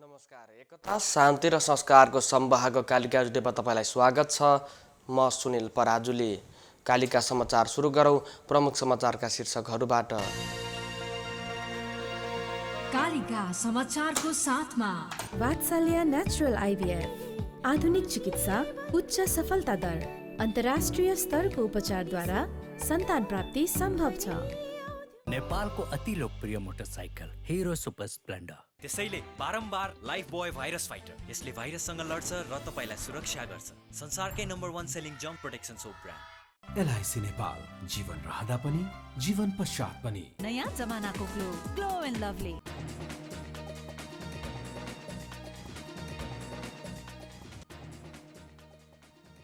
नमस्कार। एकता शान्ति र संस्कारको संवाहक कालिका रेडियोमा तपाईँलाई स्वागत छ। म सुनिल पराजुली। कालिका समाचार सुरु गरौँ प्रमुख समाचारका शीर्षकहरूबाट। कालिका समाचारको साथमा वात्सल्य नेचुरल आइभीएफ आधुनिक चिकित्सा, उच्च सफलता दर, अन्तर्राष्ट्रिय स्तरको उपचारद्वारा सन्तान प्राप्ति सम्भव छ। नेपालको अति लोकप्रिय मोटरसाइकल हिरो सुपर स्प्लेन्डर। त्यसैले बारम्बार लाइफ बोय भाइरस फाइटर, यसले भाइरससँग लड्छ र तपाईलाई सुरक्षा गर्छ। संसारकै number 1 selling jump protection soap brand LIC Nepal. जीवन रहँदा पनि जीवन पश्चात पनि नयाँ जमानाको ग्लो एन्ड लभली।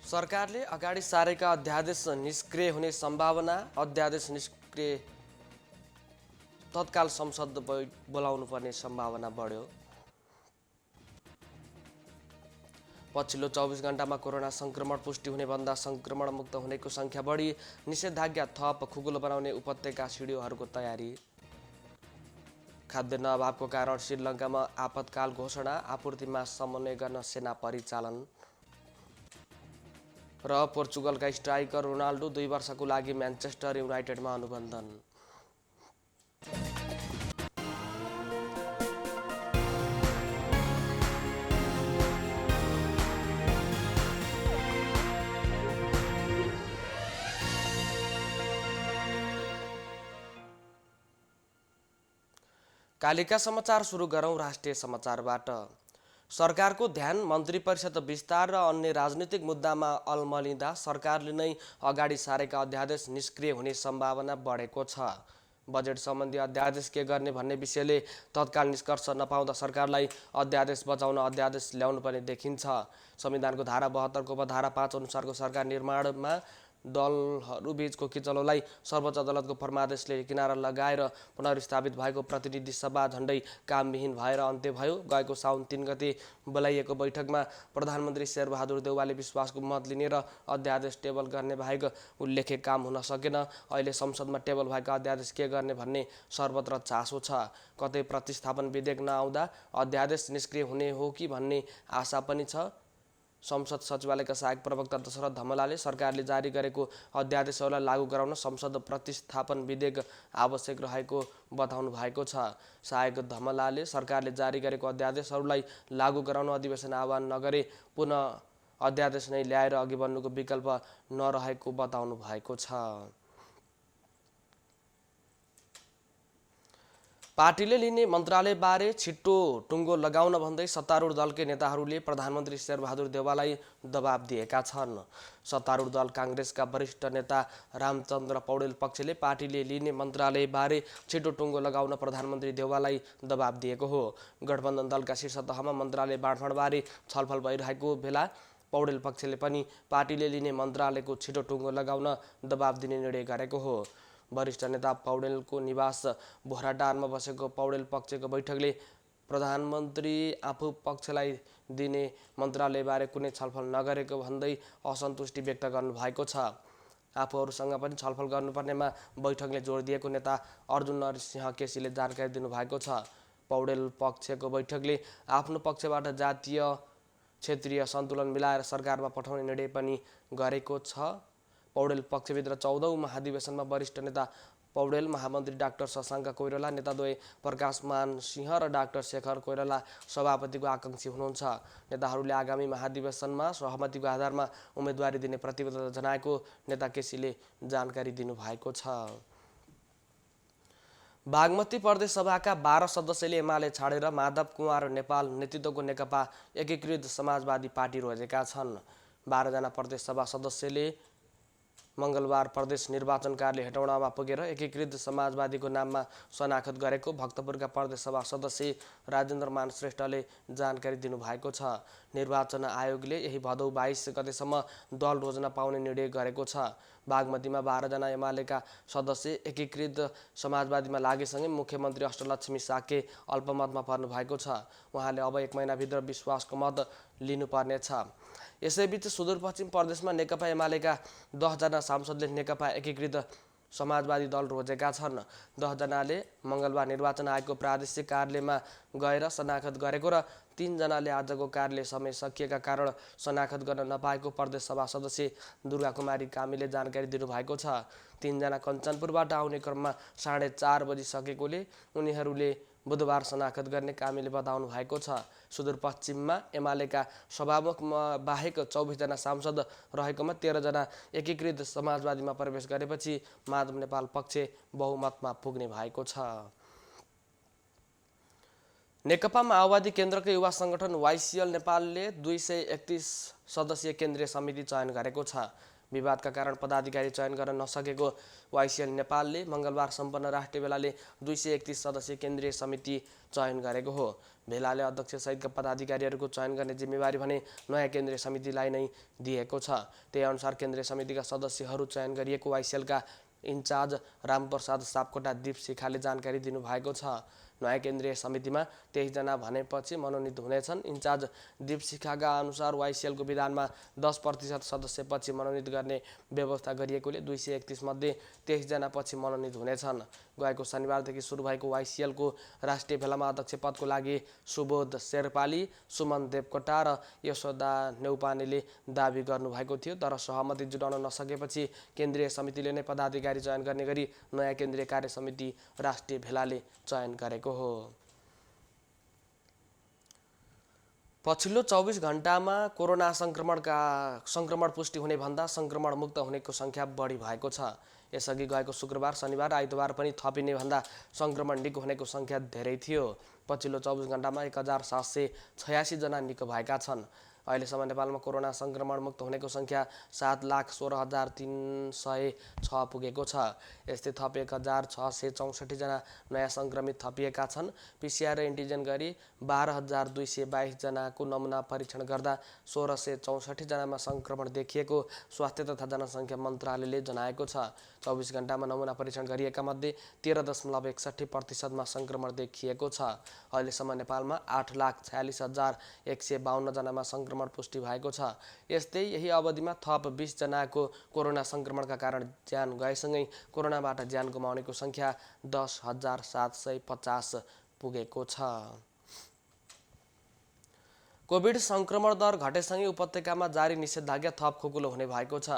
सरकारले अगाडि सारेका अध्यादेश निष्क्रिय हुने सम्भावना। अध्यादेश निष्क्रिय तत्काल संसद बोलाउनु पर्ने सम्भावना बढ्यो। पछिल्लो 24 घण्टामा कोरोना संक्रमण पुष्टि हुने भन्दा संक्रमण मुक्त हुनेको संख्या बढी। निषेधाज्ञा थप, खुकुलो बनाउने उपत्यका सिडिओहरूको तयारी। खाद्यान्न अभावको कारण श्रीलङ्कामा आपतकाल घोषणा। आपूर्तिमा समन्वय गर्न सेना परिचालन। र पोर्चुगलका स्ट्राइकर रोनाल्डो 2 वर्षको लागि म्यान्चेस्टर युनाइटेडमा अनुबन्धन। कालिका समाचार सुरु गरौँ राष्ट्रिय समाचारबाट। सरकारको ध्यान मन्त्री परिषद विस्तार र अन्य राजनीतिक मुद्दामा अलमलिँदा सरकारले नै अगाडि सारेका अध्यादेश निष्क्रिय हुने सम्भावना बढेको छ। बजेट सम्बन्धी अध्यादेश के गर्ने भन्ने विषयले तत्काल निष्कर्ष नपाउँदा सरकारलाई अध्यादेश बचाउन अध्यादेश ल्याउनु पर्ने देखिन्छ। संविधानको धारा 72 को उपधारा 5 अनुसारको सरकार निर्माणमा दलहरूबीचको किचलोलाई सर्वोच्च अदालतको फर्मादेशले किनारा लगाएर पुनर्स्थापित भएको प्रतिनिधि सभा झण्डै कामविहीन भएर अन्त्य भयो। गएको साउन 3 गते बोलाइएको बैठकमा प्रधानमन्त्री शेरबहादुर देउवाले विश्वासको मत लिने र अध्यादेश टेबल गर्ने बाहेक उल्लेख्य काम हुन सकेन। अहिले संसदमा टेबल भएका अध्यादेश के गर्ने भन्ने सर्वत्र चासो छ। कतै प्रतिस्थापन विधेयक नआउँदा अध्यादेश निष्क्रिय हुने हो कि भन्ने आशा पनि छ। संसद सचिवालयका सहायक प्रवक्ता दशरथ धमलाले सरकारले जारी गरेको अध्यादेशहरूलाई लागू गराउन संसद प्रतिस्थापन विधेयक आवश्यक रहेको बताउनु भएको छ। सहायक धमलाले सरकारले जारी गरेको अध्यादेशहरूलाई लागू गराउन अधिवेशन आह्वान नगरे पुनः अध्यादेश नै ल्याएर अघि बढ्नुको विकल्प नरहेको बताउनु भएको छ। पार्टीले लिने मन्त्रालयबारे छिट्टो टुङ्गो लगाउन भन्दै सत्तारूढ दलकै नेताहरूले प्रधानमन्त्री शेरबहादुर देउवालाई दबाब दिएका छन्। सत्तारूढ दल काङ्ग्रेसका वरिष्ठ नेता रामचन्द्र पौडेल पक्षले पार्टीले लिने मन्त्रालयबारे छिटो टुङ्गो लगाउन प्रधानमन्त्री देउवालाई दबाब दिएको हो। गठबन्धन दलका शीर्ष तहमा मन्त्रालय बाँडफाँडबारे छलफल भइरहेको बेला पौडेल पक्षले पनि पार्टीले लिने मन्त्रालयको छिटो टुङ्गो लगाउन दबाब दिने निर्णय गरेको हो। वरिष्ठ नेता पौडेलको निवास बोहराटारमा बसेको पौडेल पक्षको बैठकले प्रधानमन्त्री आफू पक्षलाई दिने मन्त्रालयबारे कुनै छलफल नगरेको भन्दै असन्तुष्टि व्यक्त गर्नुभएको छ। आफूहरूसँग पनि छलफल गर्नुपर्नेमा बैठकले जोड दिएको नेता अर्जुन नरसिंह केसीले जानकारी दिनुभएको छ। पौडेल पक्षको बैठकले आफ्नो पक्षबाट जातीय क्षेत्रीय सन्तुलन मिलाएर सरकारमा पठाउने निर्णय पनि गरेको छ। पौडेल पक्षभित्र 14औं महाधिवेशनमा वरिष्ठ नेता पौडेल, महामन्त्री डाक्टर शशाङ्क कोइराला, नेताद्वय प्रकाशमान सिंह र डाक्टर शेखर कोइराला सभापतिको आकाङ्क्षी हुनुहुन्छ। नेताहरूले आगामी महाधिवेशनमा सहमतिको आधारमा उम्मेदवारी दिने प्रतिबद्धता जनाएको नेता केसीले जानकारी दिनुभएको छ। बागमती प्रदेश सभाका 12 सदस्यले एमाले छाडेर माधव कुमार नेपाल नेतृत्वको नेकपा एकीकृत समाजवादी पार्टी रोजेका छन्। 12 जना प्रदेश सभा सदस्यले मङ्गलबार प्रदेश निर्वाचन कार्यालय हेटौडामा पुगेर एकीकृत समाजवादीको नाममा शनाखत गरेको भक्तपुरका प्रदेश सभा सदस्य राजेन्द्रमान श्रेष्ठले जानकारी दिनुभएको छ। निर्वाचन आयोगले यही भदौ 22 गतेसम्म दल रोज्न पाउने निर्णय गरेको छ। बागमतीमा 12 जना एमालेका सदस्य एकीकृत समाजवादीमा लागेसँगै मुख्यमन्त्री अष्टलक्ष्मी साके अल्पमतमा पर्नु भएको छ। उहाँले अब 1 महिनाभित्र विश्वासको मत लिनुपर्नेछ। यसैबीच सुदूरपश्चिम प्रदेशमा नेकपा एमालेका 10 जना सांसदले नेकपा एकीकृत समाजवादी दल रोजेका छन्। 10 जनाले मङ्गलबार निर्वाचन आयोगको प्रादेशिक कार्यालयमा गएर शनाखत गरेको र 3 जनाले आजको कार्यालय समय सकिएका कारण शनाखत गर्न नपाएको प्रदेश सभा सदस्य दुर्गा कुमारी कामीले जानकारी दिनुभएको छ। 3 जना कञ्चनपुरबाट आउने क्रममा 4:30 बजी सकेकोले उनीहरूले बुधबार शनाखत गर्ने कामीले बताउनु भएको छ। सुदूरपश्चिममा एमालेका सभामुख बाहेक 24 जना सांसद रहेकोमा 13 जना एकीकृत समाजवादीमा प्रवेश गरेपछि माधव नेपाल पक्ष बहुमतमा पुग्ने भएको छ। नेकपा माओवादी केन्द्रको युवा संगठन वाइसिएल नेपालले 231 सदस्यीय केन्द्रीय समिति चयन गरेको छ। विवादका कारण पदाधिकारी चयन गर्न नसकेको वाइसिएल नेपालले मङ्गलबार सम्पन्न राष्ट्रिय भेलाले 231 सदस्यीय केन्द्रीय समिति चयन गरेको हो। भेलाले अध्यक्षसहितका पदाधिकारीहरूको चयन गर्ने जिम्मेवारी भने नयाँ केन्द्रीय समितिलाई नै दिएको छ। त्यही अनुसार केन्द्रीय समितिका सदस्यहरू चयन गरिएको वाइसिएलका इन्चार्ज रामप्रसाद सापकोटा दीप शिखाले जानकारी दिनुभएको छ। नयाँ केन्द्रीय समितिमा 23 जना भनेपछि मनोनित हुनेछन्। इन्चार्ज दीप शिखाका अनुसार वाइसिएलको विधानमा 10% सदस्य पछि मनोनित गर्ने व्यवस्था गरिएकोले 231 मध्ये 23 जना पछि मनोनित हुनेछन्। गएको शनिबारदेखि सुरु भएको वाइसिएलको राष्ट्रिय भेलामा अध्यक्ष पदको लागि सुबोध शेर्पाली, सुमन देवकोटा र यशोदा नेउपानेले दाबी गर्नुभएको थियो। तर सहमति जुटाउन नसकेपछि केन्द्रीय समितिले नै पदाधिकारी चयन गर्ने गरी नयाँ केन्द्रीय कार्य समिति राष्ट्रिय भेलाले चयन गरेको हो। पछिल्लो 24 घण्टामा कोरोना संक्रमण पुष्टि हुने भन्दा संक्रमण मुक्त हुनेको सङ्ख्या बढी भएको छ। यसअघि गएको शुक्रबार, शनिबार, आइतबार पनि थपिने भन्दा संक्रमण निको हुनेको सङ्ख्या धेरै थियो। पछिल्लो 24 घण्टामा 1786 जना निको भएका छन्। अहिलेसम्म नेपालमा कोरोना संक्रमण मुक्त हुनेको सङ्ख्या 7,16,306 पुगेको छ। यस्तै थप 1,664 जना नयाँ सङ्क्रमित थपिएका छन्। पिसिआर र एन्टिजेन गरी 12,222 जनाको नमुना परीक्षण गर्दा 1,664 जनामा सङ्क्रमण देखिएको स्वास्थ्य तथा जनसङ्ख्या मन्त्रालयले जनाएको छ। 24 घण्टामा नमुना परीक्षण गरिएका मध्ये 13.61% सङ्क्रमण देखिएको छ। अहिलेसम्म नेपालमा 8,46,152 जनामा सङ्क्रमण पुष्टि भएको छ। यस्तै यही अवधिमा थप 20 जनाको कोरोना सङ्क्रमणका कारण ज्यान गएसँगै कोरोनाबाट ज्यान गुमाउनेको सङ्ख्या 10,750 पुगेको छ। कोभिड सङ्क्रमण दर घटेसँगै उपत्यकामा जारी निषेधाज्ञा थप खुकुलो हुने भएको छ।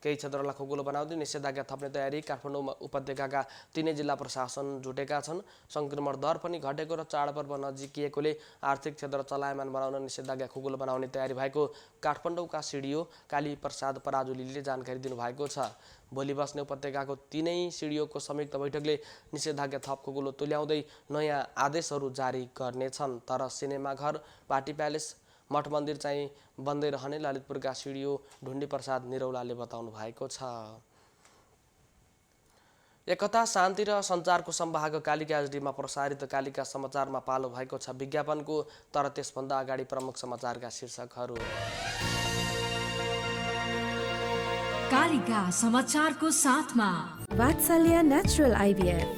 केही क्षेत्रलाई खुकुलो बनाउँदै निषेधाज्ञा थप्ने तयारी काठमाडौँ उपत्यकाका 3 जिल्ला प्रशासन जुटेका छन्। सङ्क्रमण दर पनि घटेको र चाडपर्व नजिकिएकोले आर्थिक क्षेत्र चलायमान बनाउन निषेधाज्ञा खुकुलो बनाउने तयारी भएको काठमाडौँका सिडिओ काली प्रसाद पराजुलीले जानकारी दिनुभएको छ। भोलि बस्ने उपत्यकाको 3 सिडिओको संयुक्त बैठकले निषेधाज्ञा थप खुकुलो तुल्याउँदै नयाँ आदेशहरू जारी गर्नेछन्। तर सिनेमाघर, पार्टी प्यालेस, मठ मन्दिर चाहिँ बन्दै रहने ललितपुरका सिडिओ ढुण्डी प्रसाद निरौलाले बताउनु भएको छ। एकता, शान्ति र सञ्चारको संवाहक कालिका एचडीमा प्रसारित कालिका समाचारमा पालो भएको छ विज्ञापनको। तर त्यसभन्दा अगाडि प्रमुख समाचारका शीर्षकहरू। कालिका समाचारको साथमा वात्सल्य नेचुरल आइभीएफ,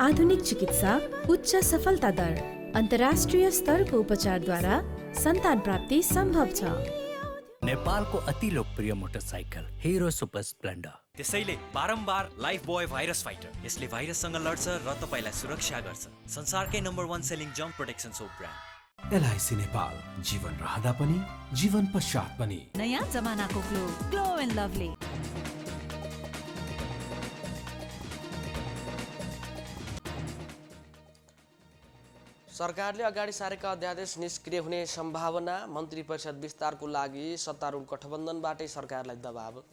आधुनिक चिकित्सा, उच्च सफलता दर, अन्तर्राष्ट्रिय स्तरको उपचारद्वारा सन्तान प्राप्ति सम्भव छ। नेपालको अति लोकप्रिय मोटरसाइकल हिरो सुपर स्प्लेन्डर। त्यसैले बारम्बार लाइफ बोय भाइरस फाइटर, यसले भाइरससँग लड्छ र तपाईलाई सुरक्षा गर्छ। संसारकै number 1 selling jump protection soap brand. LIC Nepal, जीवन रहँदा पनि जीवन पश्चात पनि। नयाँ जमानाको ग्लो एन्ड लभली। सरकारले अगाडि सारेका अध्यादेश निष्क्रिय हुने सम्भावना। मन्त्री परिषद विस्तारको लागि सत्तारूढ गठबन्धनबाटै सरकारलाई दबाब।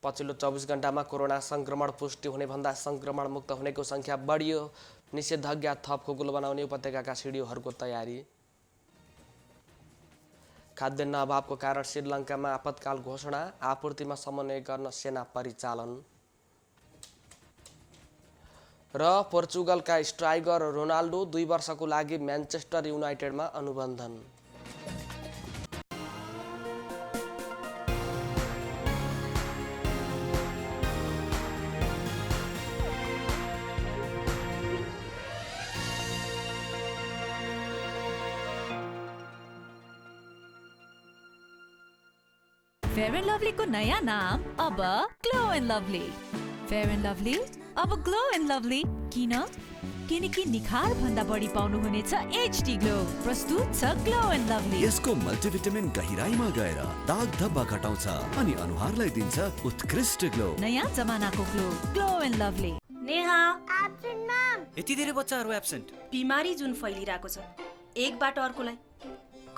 पछिल्लो 24 घण्टामा कोरोना संक्रमण पुष्टि हुने भन्दा संक्रमण मुक्त हुनेको सङ्ख्या बढियो। निषेधाज्ञा थप खुकुलो बनाउने उपत्यकाका सिडिओहरूको तयारी। खाद्यान्न अभावको कारण श्रीलङ्कामा आपतकाल घोषणा, आपूर्तिमा समन्वय गर्न सेना परिचालन। र पोर्चुगलका स्ट्राइकर रोनाल्डो 2 वर्षको लागि म्यान्चेस्टर युनाइटेडमा अनुबन्धन। फेयर एन्ड लभलीको नयाँ नाम अब glow and lovely. Fair and lovely अब ग्लो एन्ड लभली किन? किनकि निखार भन्दा बढी पाउनुहुनेछ HD ग्लो। प्रस्तुत छ ग्लो एन्ड लभली। यसको मल्टिभिटामिन गहिराईमा गएर दाग धब्बा घटाउँछ अनि अनुहारलाई दिन्छ उत्कृष्ट ग्लो। नयाँ जमानाको glow, glow and lovely. Neha, यति धेरै बच्चाहरू एब्सेन्ट। बिमारी जुन फैलिरहेको छ एकबाट अर्कोलाई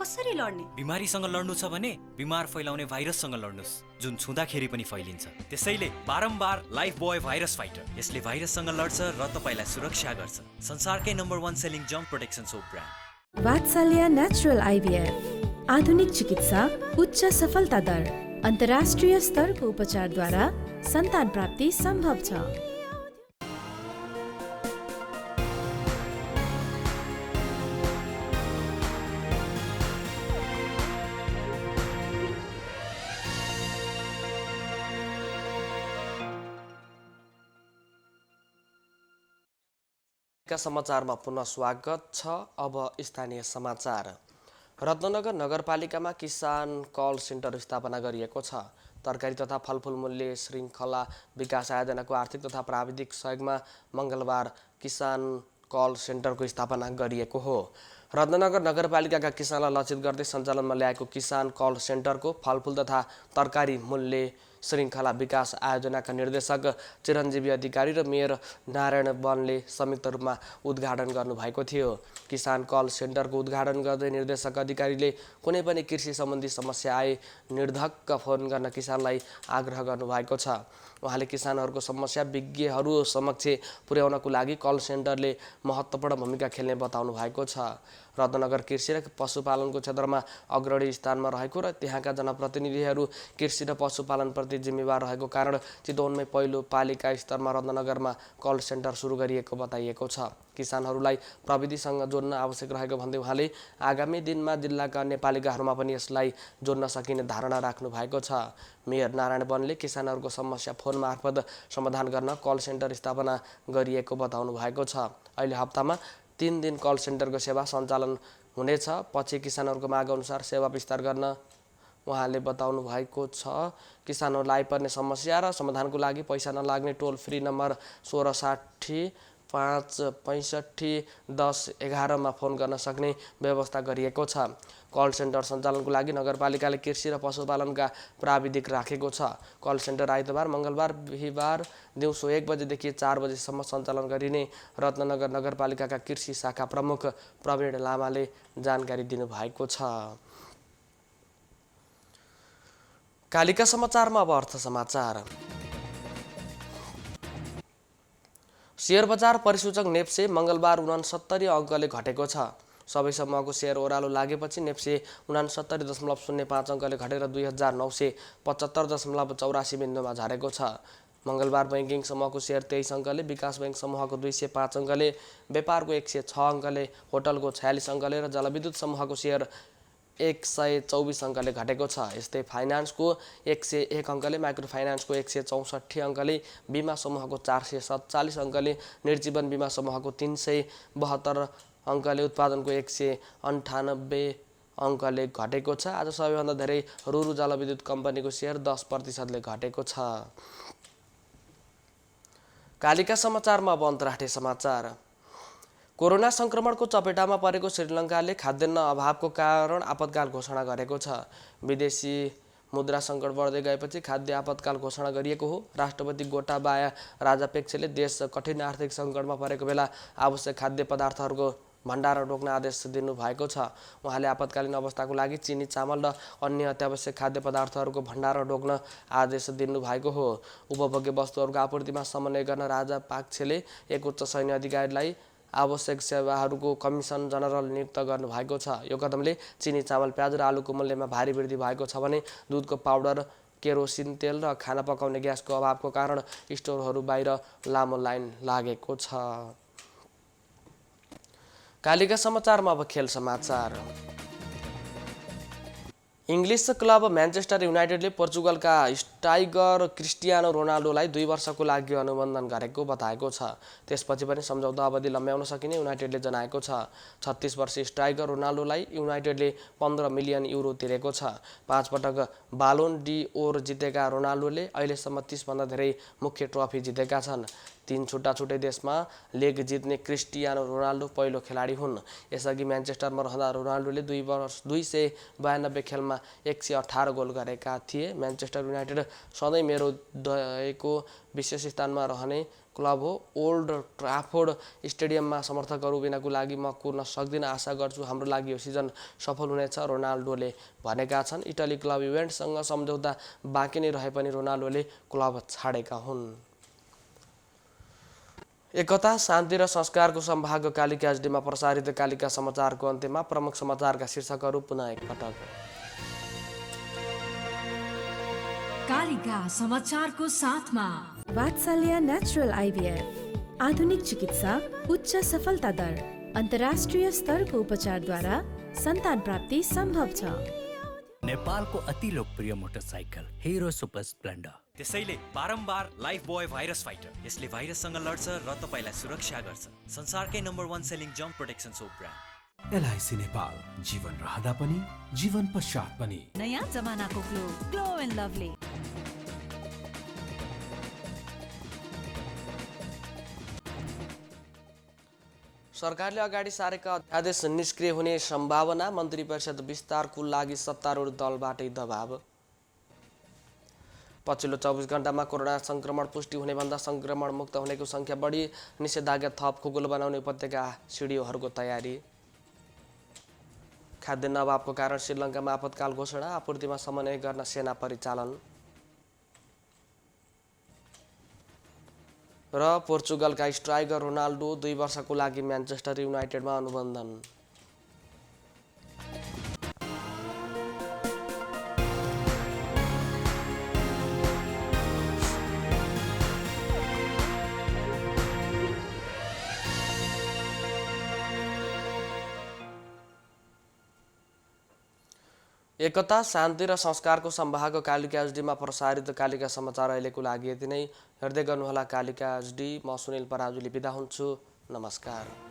कसरी लड्ने? बिमारीसँग लड्नु छ भने बिमार फैलाउने भाइरससँग लड्नुस्, जुन छुँदाखेरि पनि फैलिन्छ। त्यसैले बारम्बार लाइफ बोय भाइरस फाइटर। यसले भाइरससँग लड्छ र तपाईलाई सुरक्षा गर्छ। संसारकै number 1 selling germ protection soap brand. Vatsalya natural IVF आधुनिक चिकित्सा, उच्च सफलता दर, अन्तर्राष्ट्रिय स्तरको उपचारद्वारा सन्तान प्राप्ति सम्भव छ। समाचारमा पुनः स्वागत छ। अब स्थानीय समाचार। रत्नगर नगरपालिकामा किसान कल सेन्टर स्थापना गरिएको छ। तरकारी तथा फलफुल मूल्य श्रृङ्खला विकास आयोजनाको आर्थिक तथा प्राविधिक सहयोगमा मङ्गलबार किसान कल सेन्टरको स्थापना गरिएको हो। रत्नगर नगरपालिकाका किसानलाई लक्षित गर्दै सञ्चालनमा ल्याएको किसान कल सेन्टरको फलफुल तथा तरकारी मूल्य श्रृङ्खला विकास आयोजनाका निर्देशक चिरञ्जीवी अधिकारी र मेयर नारायण वनले संयुक्त रूपमा उद्घाटन गर्नुभएको थियो। किसान कल सेन्टरको उद्घाटन गर्दै निर्देशक अधिकारीले कुनै पनि कृषि सम्बन्धी समस्या आए निर्धक्क फोन गर्न किसानलाई आग्रह गर्नुभएको छ। उहाँले किसानहरूको समस्या विज्ञहरू समक्ष पुर्याउनको लागि कल सेन्टरले महत्त्वपूर्ण भूमिका खेल्ने बताउनु भएको छ। रत्नगर कृषि र पशुपालनको क्षेत्रमा अग्रणी स्थानमा रहेको र त्यहाँका जनप्रतिनिधिहरू कृषि र पशुपालनप्रति जिम्मेवार रहेको कारण चितवनमै पहिलो पालिका स्तरमा रत्नगरमा कल सेन्टर सुरु गरिएको बताइएको छ। किसानहरूलाई प्रविधिसँग जोड्न आवश्यक रहेको भन्दै उहाँले आगामी दिनमा जिल्लाका अन्य पालिकाहरूमा पनि यसलाई जोड्न सकिने धारणा राख्नु भएको छ। मेयर नारायण वनले किसानहरूको समस्या फोन मार्फत समाधान गर्न कल सेन्टर स्थापना गरिएको बताउनु भएको छ। अहिले हप्तामा 3 दिन कल सेन्टरको सेवा सञ्चालन हुनेछ। पछि किसानहरूको माग अनुसार सेवा विस्तार गर्न उहाँले बताउनु भएको छ। किसानहरूलाई पर्ने समस्या र समाधानको लागि पैसा नलाग्ने टोल फ्री नम्बर 1660 565 1011 मा फोन गर्न सक्ने व्यवस्था गरिएको छ। कल सेन्टर सञ्चालनको लागि नगरपालिकाले कृषि र पशुपालनका प्राविधिक राखेको छ। कल सेन्टर आइतबार, मङ्गलबार, बिहिबार दिउँसो 1 बजेदेखि 4 बजेसम्म सञ्चालन गरिने रत्नगर नगरपालिकाका कृषि शाखा प्रमुख प्रवीण लामाले जानकारी दिनुभएको छ। कालिका समाचारमा अब अर्थ समाचार। शेयर बजार परिसूचक नेप्से मङ्गलबार 69 अङ्कले घटेको छ। सबै समूहको सेयर ओह्रालो लागेपछि नेप्से 69.05 अङ्कले घटेर 2975.84 बिन्दुमा झरेको छ। मङ्गलबार बैंकिङ समूहको सेयर 23 अङ्कले, विकास बैंक समूहको 205 अङ्कले, व्यापारको 106 अङ्कले, होटलको 46 अङ्कले र जलविद्युत समूहको सेयर 124 अङ्कले घटेको छ। यस्तै फाइनान्सको 101 अङ्कले, माइक्रो फाइनान्सको 164 अङ्कले, बिमा समूहको 447 अङ्कले, निर्जीवन बिमा समूहको 372 अङ्कले, उत्पादनको 198 अङ्कले घटेको छ। आज सबैभन्दा धेरै रुरु जलविद्युत कम्पनीको सेयर 10% घटेको छ। कालिका समाचारमा अब अन्तर्राष्ट्रिय समाचार। कोरोना संक्रमणको चपेटामा परेको श्रीलङ्काले खाद्यान्न अभावको कारण आपतकाल घोषणा गरेको छ। विदेशी मुद्रा सङ्कट बढ्दै गएपछि खाद्य आपतकाल घोषणा गरिएको हो। राष्ट्रपति गोटाबाया राजापेक्षले देश कठिन आर्थिक सङ्कटमा परेको बेला आवश्यक खाद्य पदार्थहरूको भण्डारण रोक्न आदेश दिनुभएको छ। उहाँले आपतकालीन अवस्थाको लागि चिनी, चामल र अन्य अत्यावश्यक खाद्य पदार्थहरूको भण्डारण रोक्न आदेश दिनुभएको हो। उपभोग्य वस्तुहरूको आपूर्तिमा समन्वय गर्न राजापाक्सेले एक उच्च सैन्य अधिकारीलाई आवश्यक सेवाहरूको कमिसन जनरल नियुक्त गर्नुभएको छ। यो कदमले चिनी, चामल, प्याज र आलुको मूल्यमा भारी वृद्धि भएको छ भने दुधको पाउडर, केरोसिन तेल र खाना पकाउने ग्यासको अभावको कारण स्टोरहरू बाहिर लामो लाइन लागेको छ। कालिका समाचारमा अब खेल समाचार। इङ्ग्लिस क्लब म्यान्चेस्टर युनाइटेडले पोर्चुगलका स्ट्राइकर क्रिस्टियानो रोनाल्डोलाई 2 वर्षको लागि अनुबन्धन गरेको बताएको छ। त्यसपछि पनि सम्झौता अवधि लम्ब्याउन सकिने युनाइटेडले जनाएको छ। 36 वर्षीय स्ट्राइकर रोनाल्डोलाई युनाइटेडले 15 मिलियन युरो तिरेको छ। 5 पटक बालोन डी ओर जितेका रोनाल्डोले अहिलेसम्म 30 भन्दा धेरै मुख्य ट्रफी जितेका छन्। 3 छुट्टा-छुट्टै देशमा लेग जित्ने क्रिस्टियानो रोनाल्डो पहिलो खेलाडी हुन्। यसअघि म्यान्चेस्टरमा रहँदा रोनाल्डोले 292 खेलमा 118 गोल गरेका थिए। म्यान्चेस्टर युनाइटेड सधैँ मेरो हृदयको विशेष स्थानमा रहने क्लब हो। ओल्ड ट्राफोर्ड स्टेडियममा समर्थकहरू बिनाको लागि म कुर्न सक्दिनँ। आशा गर्छु हाम्रो लागि यो सिजन सफल हुनेछ, रोनाल्डोले भनेका छन्। इटाली क्लब युभेन्टससँग सम्झौता बाँकी नै रहे पनि रोनाल्डोले क्लब छाडेका हुन्। एकता, शान्ति र संस्कारको सम्भाग कालिका एचडीमा प्रसारित कालिका समाचारको अन्त्यमा प्रमुख समाचारका शीर्षकहरू पुनः एकपटक। कालिका समाचारको साथमा वात्सल्य नेचुरल आइभीएफ, आधुनिक चिकित्सा, उच्च सफलता दर, अन्तर्राष्ट्रिय स्तरको उपचारद्वारा सन्तान प्राप्ति सम्भव छ। नेपालको अति लोकप्रिय मोटरसाइकल हिरो सुपर स्प्लेन्डर। त्यसैले बारम्बार लाइफ बोय भाइरस फाइटर, यसले भाइरससँग लड्छ र तपाईलाई सुरक्षा गर्छ। संसारकै number 1 selling jump protection soap brand. LIC Nepal, जीवन रहँदा पनि जीवन पश्चात पनि। नयाँ जमानाको ग्लो एन्ड लभली। सरकारले अगाडि सारेका अध्यादेश निष्क्रिय हुने सम्भावना, मन्त्री परिषद विस्तारको लागि सत्तारूढ दलबाटै दबाव। पछिल्लो 24 घण्टामा कोरोना संक्रमण पुष्टि हुने भन्दा संक्रमण मुक्त हुनेको संख्या बढी, निषेधाज्ञा थप खुकुलो बनाउने उपत्यका सिडिओहरूको तयारी। खाद्यान्न अभावको कारण श्रीलङ्कामा आपतकाल घोषणा, आपूर्तिमा समन्वय गर्न सेना परिचालन। र पोर्चुगलका स्ट्राइकर रोनाल्डो 2 वर्षको लागि म्यान्चेस्टर युनाइटेडमा अनुबन्धन। एकता, शान्ति र संस्कारको सम्भाग कालिका एचडीमा प्रसारित कालिका समाचार अहिलेको लागि यति नै। हेर्दै गर्नुहोला कालिका एचडी। म सुनिल पराजुली बिदा हुन्छु। नमस्कार।